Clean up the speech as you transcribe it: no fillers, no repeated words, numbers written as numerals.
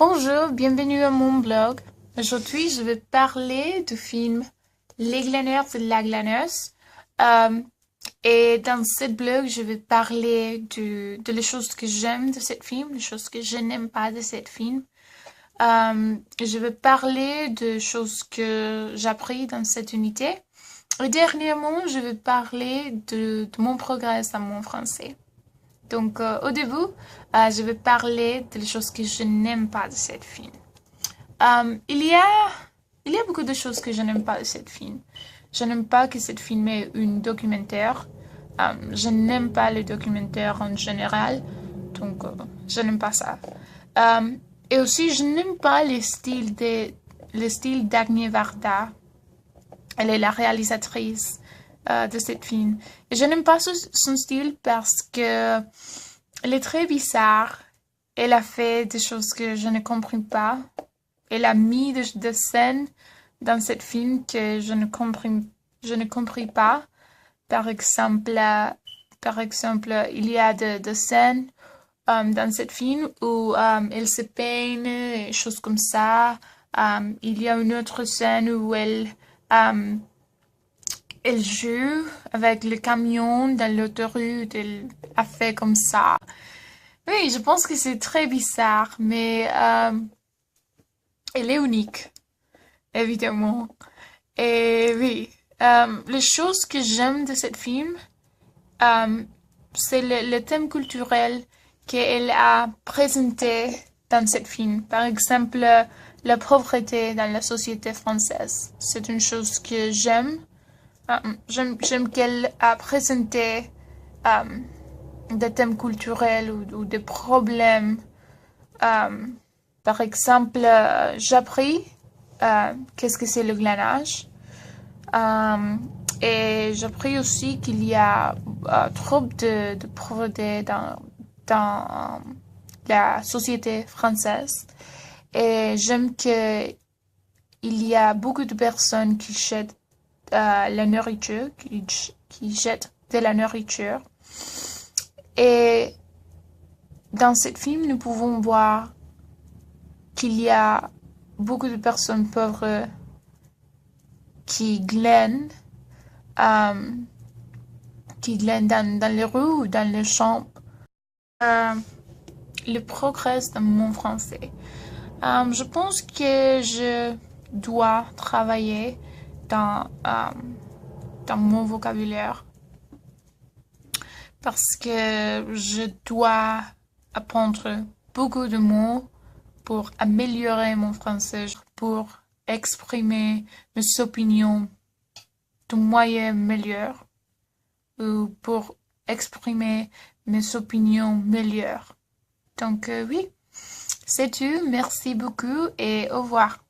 Bonjour, bienvenue à mon blog. Aujourd'hui, je vais parler du film Les glaneurs et la glaneuse. Euh, et dans ce blog, je vais parler de les choses que j'aime de ce film, les choses que je n'aime pas de ce film. Je vais parler de choses que j'ai appris dans cette unité. Et dernièrement, je vais parler de mon progrès dans mon français. Donc, au début, je vais parler des choses que je n'aime pas de cette film. Euh, il y a, il y a beaucoup de choses que je n'aime pas de cette film. Je n'aime pas que cette film est une documentaire. Je n'aime pas les documentaires en général. Donc, je n'aime pas ça. Euh, et aussi, je n'aime pas le style d'Agnès Varda. Elle est la réalisatrice de cette film. Et je n'aime pas son style parce que elle est très bizarre. Elle a fait des choses que je ne comprends pas. Elle a mis des scènes dans cette film que je ne compris pas. Par exemple, il y a des scènes dans cette film où elle se peigne et choses comme ça. Il y a une autre scène où euh, elle joue avec le camion dans l'autoroute. Elle a fait comme ça. Oui, je pense que c'est très bizarre, mais elle est unique, évidemment. Et oui, les choses que j'aime de cette film, euh, c'est le thème culturel qu'elle a présenté dans cette film. Par exemple, la pauvreté dans la société française. C'est une chose que j'aime. J'aime qu'elle a présenté des thèmes culturels ou des problèmes. Euh, Par exemple, j'ai appris qu'est-ce que c'est le glanage. Euh, et j'ai appris aussi qu'il y a trop de pauvreté dans la société française. Et j'aime qu'il y a beaucoup de personnes qui jettent la nourriture, qui jettent de la nourriture. Et dans ce film, nous pouvons voir qu'il y a beaucoup de personnes pauvres qui glanent, euh, dans les rues ou dans les champs. Euh, le progrès dans mon français. Je pense que je dois travailler dans mon vocabulaire parce que je dois apprendre beaucoup de mots pour améliorer mon français, pour exprimer mes opinions de moyen meilleur ou pour exprimer mes opinions meilleures. Donc oui, c'est tout. Merci beaucoup et au revoir.